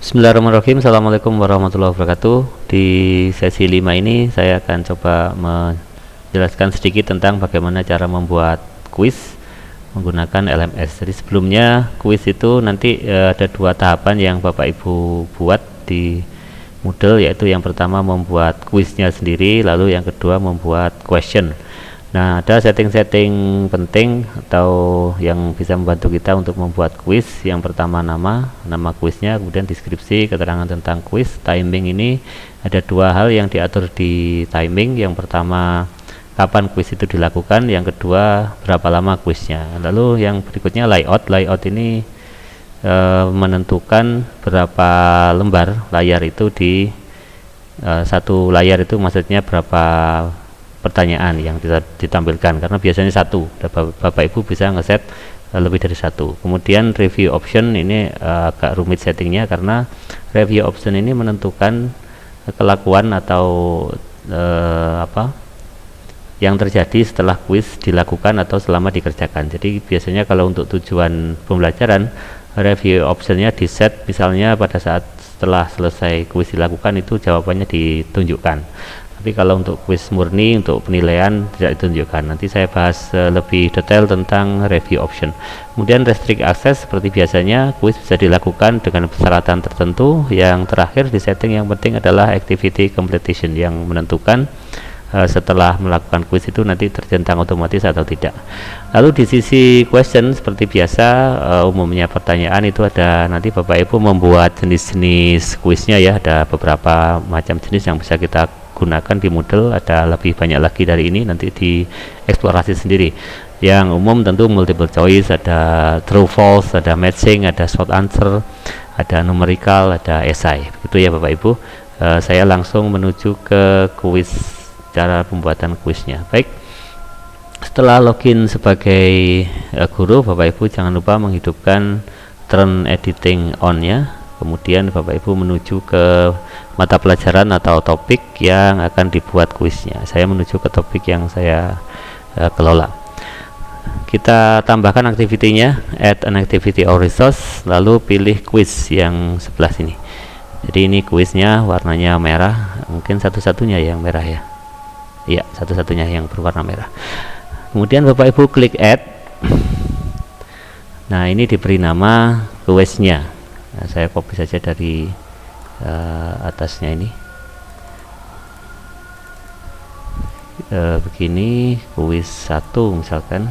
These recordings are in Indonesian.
Bismillahirrahmanirrahim. Assalamualaikum warahmatullahi wabarakatuh. Di sesi 5 ini saya akan coba menjelaskan sedikit tentang bagaimana cara membuat kuis menggunakan LMS. Jadi sebelumnya kuis itu nanti ada dua tahapan yang Bapak Ibu buat di Moodle, yaitu yang pertama membuat kuisnya sendiri, lalu yang kedua membuat question. Nah, ada setting-setting penting atau yang bisa membantu kita untuk membuat kuis. Yang pertama nama kuisnya, kemudian deskripsi, keterangan tentang kuis. Timing ini ada dua hal yang diatur di timing. Yang pertama kapan kuis itu dilakukan, yang kedua berapa lama kuisnya. Lalu yang berikutnya layout. Layout ini menentukan berapa lembar layar itu di satu layar itu, maksudnya berapa pertanyaan yang ditampilkan, karena biasanya satu. Bapak Ibu bisa ngeset lebih dari satu. Kemudian review option ini agak rumit settingnya, karena review option ini menentukan kelakuan atau yang terjadi setelah kuis dilakukan atau selama dikerjakan. Jadi biasanya kalau untuk tujuan pembelajaran, review optionnya di set, misalnya pada saat setelah selesai kuis dilakukan itu jawabannya ditunjukkan. Tapi kalau untuk kuis murni, untuk penilaian, tidak ditunjukkan. Nanti saya bahas lebih detail tentang review option. Kemudian restrict access, seperti biasanya kuis bisa dilakukan dengan persyaratan tertentu. Yang terakhir di setting yang penting adalah activity completion, yang menentukan setelah melakukan kuis itu nanti tercentang otomatis atau tidak. Lalu di sisi question, seperti biasa, umumnya pertanyaan itu ada, nanti Bapak Ibu membuat jenis-jenis kuisnya ya, ada beberapa macam jenis yang bisa kita gunakan di Moodle. Ada lebih banyak lagi dari ini, nanti dieksplorasi sendiri. Yang umum tentu multiple choice, ada true false, ada matching, ada short answer, ada numerical, ada essay. Begitu ya Bapak Ibu. Saya langsung menuju ke kuis, cara pembuatan kuisnya. Baik, setelah login sebagai guru, Bapak Ibu jangan lupa menghidupkan turn editing on ya. Kemudian Bapak Ibu menuju ke mata pelajaran atau topik yang akan dibuat kuisnya. Saya menuju ke topik yang saya kelola. Kita tambahkan aktivitinya, add an activity or resource, lalu pilih kuis yang sebelah sini. Jadi ini kuisnya warnanya merah, mungkin satu-satunya yang merah ya. Iya, satu-satunya yang berwarna merah. Kemudian Bapak Ibu klik add. Nah, ini diberi nama kuisnya. Nah, saya copy saja dari atasnya ini. Begini, kuis 1 misalkan.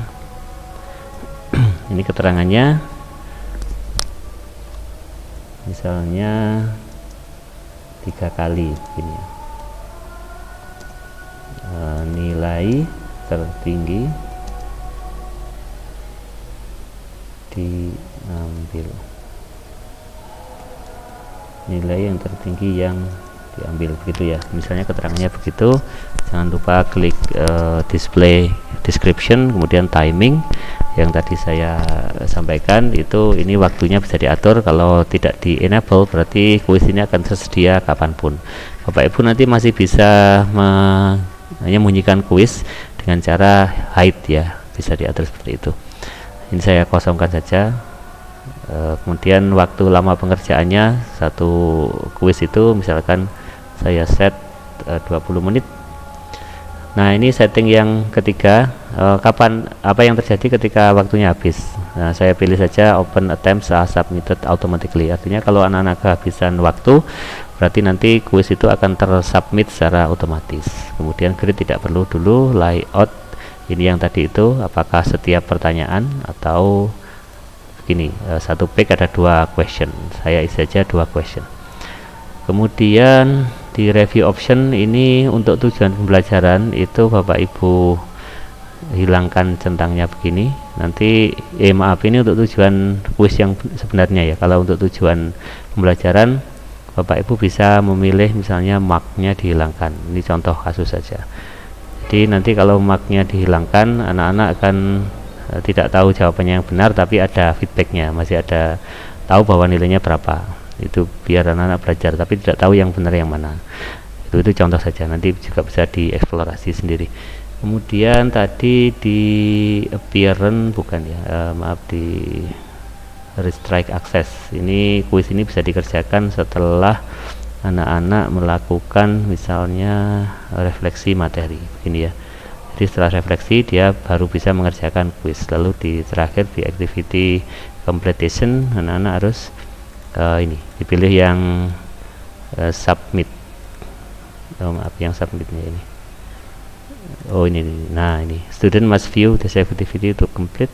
Ini keterangannya. Misalnya 3 kali begini. Nilai tertinggi diambil, nilai yang tertinggi yang diambil, begitu ya, misalnya keterangannya begitu. Jangan lupa klik display description, kemudian timing yang tadi saya sampaikan itu, ini waktunya bisa diatur. Kalau tidak di enable berarti kuis ini akan tersedia kapanpun. Bapak Ibu nanti masih bisa menyembunyikan kuis dengan cara hide ya, bisa diatur seperti itu. Ini saya kosongkan saja. Kemudian waktu lama pengerjaannya satu kuis itu misalkan saya set 20 menit. Nah, ini setting yang ketiga, kapan, apa yang terjadi ketika waktunya habis. Nah, saya pilih saja open attempts are submitted automatically, artinya kalau anak-anak kehabisan waktu berarti nanti kuis itu akan tersubmit secara otomatis. Kemudian grid tidak perlu dulu. Layout ini yang tadi itu, apakah setiap pertanyaan atau begini, satu page ada 2 question, saya isi saja 2 question. Kemudian di review option ini untuk tujuan pembelajaran itu Bapak Ibu hilangkan centangnya begini. Nanti maaf, ini untuk tujuan kuis yang sebenarnya ya. Kalau untuk tujuan pembelajaran Bapak Ibu bisa memilih misalnya marknya dihilangkan. Ini contoh kasus saja. Jadi nanti kalau marknya dihilangkan, anak-anak akan tidak tahu jawabannya yang benar, tapi ada feedbacknya, masih ada tahu bahwa nilainya berapa. Itu biar anak-anak belajar, tapi tidak tahu yang benar yang mana. Itu contoh saja, nanti juga bisa dieksplorasi sendiri. Kemudian tadi di appearance, bukan ya, maaf, di restrike access. Ini kuis ini bisa dikerjakan setelah anak-anak melakukan misalnya refleksi materi begini ya. Jadi setelah refleksi dia baru bisa mengerjakan kuis. Lalu di terakhir di activity completion anak-anak harus ini dipilih yang submit. Maaf, yang submitnya ini. Oh ini. Nah ini student must view the activity to complete.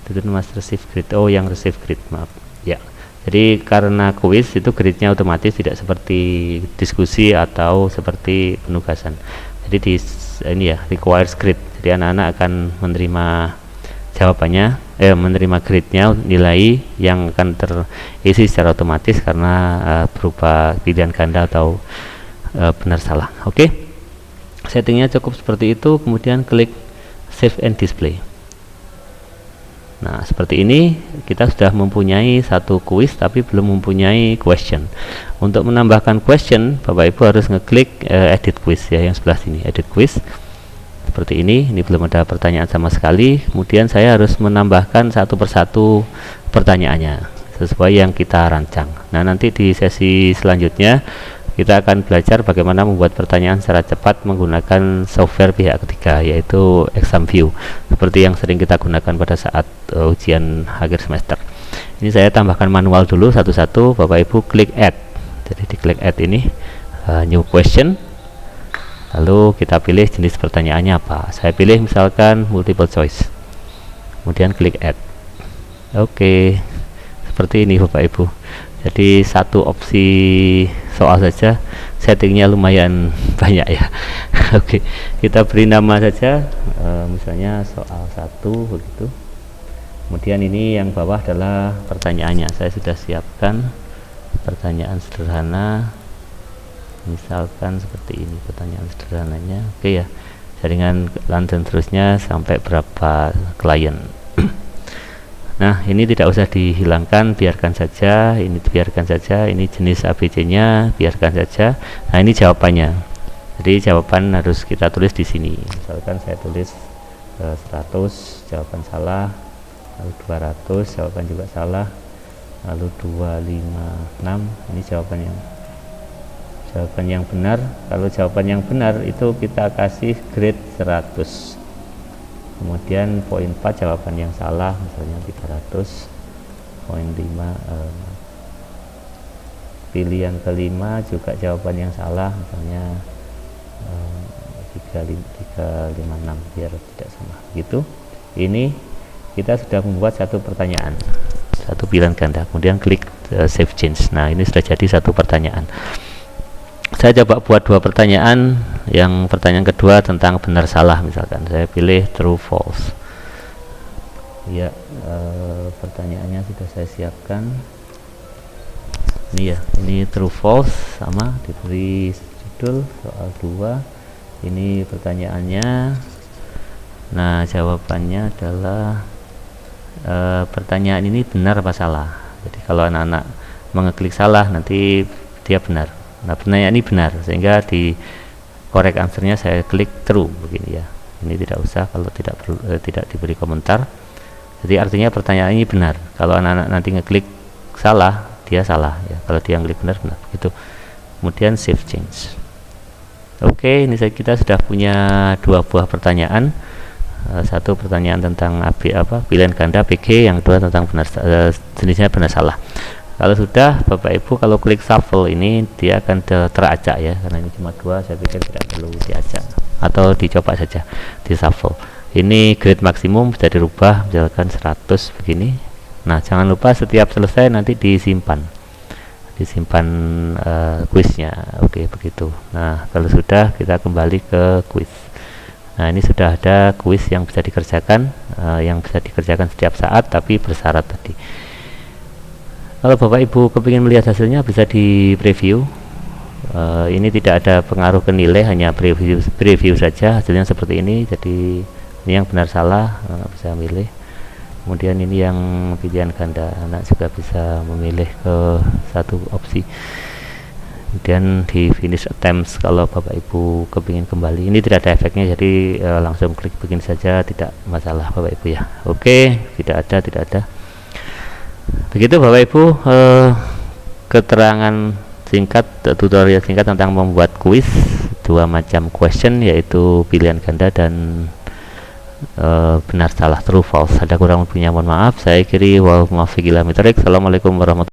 Student must receive grade. Oh yang receive grade, maaf ya. Jadi karena kuis itu grade-nya otomatis, tidak seperti diskusi atau seperti penugasan. Jadi di ini ya requires grade. Jadi anak-anak akan menerima jawabannya, menerima grade-nya, nilai yang akan terisi secara otomatis karena berupa pilihan ganda atau benar salah. Oke. Settingnya cukup seperti itu, kemudian klik save and display. Nah seperti ini kita sudah mempunyai satu kuis tapi belum mempunyai question. Untuk menambahkan question Bapak Ibu harus ngeklik edit quiz ya, yang sebelah sini edit quiz seperti ini belum ada pertanyaan sama sekali. Kemudian saya harus menambahkan satu persatu pertanyaannya sesuai yang kita rancang. Nah nanti di sesi selanjutnya kita akan belajar bagaimana membuat pertanyaan secara cepat menggunakan software pihak ketiga, yaitu ExamView, seperti yang sering kita gunakan pada saat ujian akhir semester. Ini saya tambahkan manual dulu satu-satu. Bapak Ibu klik add. Jadi di klik add ini new question, lalu kita pilih jenis pertanyaannya apa. Saya pilih misalkan multiple choice, kemudian klik add. Oke, seperti ini Bapak Ibu. Jadi satu opsi soal saja settingnya lumayan banyak ya. Oke, kita beri nama saja, misalnya soal 1 begitu. Kemudian ini yang bawah adalah pertanyaannya. Saya sudah siapkan pertanyaan sederhana, misalkan seperti ini pertanyaan sederhananya. Oke ya, jaringan lanjut terusnya sampai berapa klien. Nah ini tidak usah dihilangkan, biarkan saja, ini biarkan saja, ini jenis ABC nya biarkan saja. Nah ini jawabannya, jadi jawaban harus kita tulis di sini. Misalkan saya tulis 100, jawaban salah, lalu 200, jawaban juga salah, lalu 256, ini jawaban yang benar. Kalau jawaban yang benar itu kita kasih grade 100. Kemudian poin 4 jawaban yang salah, misalnya 300. Poin 5 pilihan kelima juga jawaban yang salah, misalnya 356, biar tidak sama gitu. Ini kita sudah membuat satu pertanyaan, satu pilihan ganda, kemudian klik save change. Nah ini sudah jadi satu pertanyaan. Saya coba buat dua pertanyaan. Yang pertanyaan kedua tentang benar salah, misalkan saya pilih true false ya. Pertanyaannya sudah saya siapkan ini ya, ini true false, sama diberi judul soal 2. Ini pertanyaannya. Nah jawabannya adalah pertanyaan ini benar apa salah. Jadi kalau anak-anak mengeklik salah nanti dia benar. Nah pertanyaan ini benar, sehingga di correct answernya saya klik true begini ya. Ini tidak usah kalau tidak perlu, tidak diberi komentar. Jadi artinya pertanyaan ini benar. Kalau anak-anak nanti ngeklik salah, dia salah ya. Kalau dia ngeklik benar, benar begitu. Kemudian save change. Oke, ini kita sudah punya dua buah pertanyaan. Satu pertanyaan tentang pilihan ganda PG, yang kedua tentang benar, jenisnya benar salah. Kalau sudah, Bapak Ibu kalau klik shuffle ini dia akan teracak ya, karena ini cuma 2, saya pikir tidak perlu diacak atau dicoba saja di shuffle. Ini grade maksimum bisa dirubah, misalkan 100 begini. Nah jangan lupa setiap selesai nanti disimpan kuisnya. Oke begitu. Nah kalau sudah, kita kembali ke kuis. Nah ini sudah ada kuis yang bisa dikerjakan, setiap saat tapi bersyarat tadi. Kalau Bapak Ibu kepingin melihat hasilnya bisa di preview. Ini tidak ada pengaruh ke nilai, hanya preview saja, hasilnya seperti ini. Jadi ini yang benar salah bisa milih. Kemudian ini yang pilihan ganda, anak juga bisa memilih ke satu opsi. Kemudian di finish attempts, kalau Bapak Ibu kepingin kembali, ini tidak ada efeknya, jadi langsung klik begini saja, tidak masalah Bapak Ibu ya. Oke, tidak ada. Begitu Bapak Ibu, keterangan singkat, tutorial singkat tentang membuat kuis dua macam question, yaitu pilihan ganda dan benar salah true false. Ada kurang lebihnya mohon maaf. Saya kiri wal muwaffiq ila thoriq. Assalamualaikum warahmatullahi wabarakatuh.